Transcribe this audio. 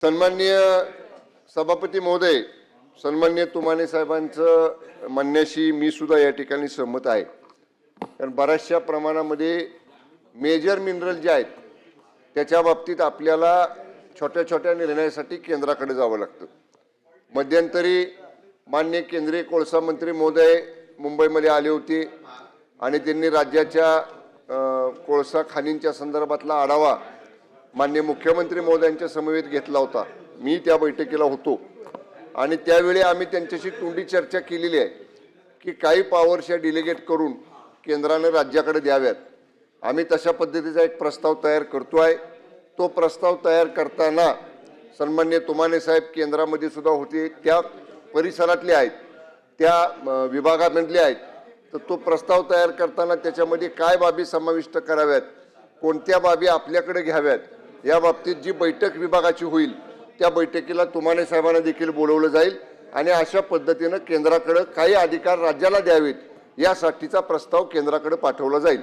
सन्माननीय सभापती महोदय, सन्माननीय तुमाने साहेबांचं म्हणण्याशी मी सुद्धा या ठिकाणी सहमत आहे। कारण बऱ्याचशा प्रमाणामध्ये मेजर मिनरल जे आहेत त्याच्या बाबतीत आपल्याला छोट्या छोट्या निर्णयासाठी केंद्राकडे जावं लागतं। मध्यंतरी माननीय केंद्रीय कोळसा मंत्री महोदय मुंबईमध्ये आले होते आणि त्यांनी राज्याच्या कोळसा खाणींच्या संदर्भातला आढावा माननीय मुख्यमंत्री महोदयांच्या समवेत घेतला होता। मी त्या बैठकीला होतो आणि त्यावेळी आम्ही त्यांच्याशी तोंडी चर्चा केलेली आहे की काही पॉवर्स या डिलिगेट करून केंद्राने राज्याकडे द्याव्यात। आम्ही तशा पद्धतीचा एक प्रस्ताव तयार करतोय। तो प्रस्ताव तयार करताना सन्माननीय तुमाने साहेब केंद्रामध्ये सुद्धा होते, त्या परिसरातले आहेत, त्या विभागामधले आहेत। तर तो प्रस्ताव तयार करताना त्याच्यामध्ये काय बाबी समाविष्ट कराव्यात, कोणत्या बाबी आपल्याकडे घ्याव्यात, या बाबतीत जी बैठक विभागाची होईल त्या बैठकीला तुमाने साहेबांना देखील बोलवलं जाईल आणि अशा पद्धतीने केंद्राकडे काही अधिकार राज्याला द्यावेत यासाठीचा प्रस्ताव केंद्राकडे पाठवला जाईल।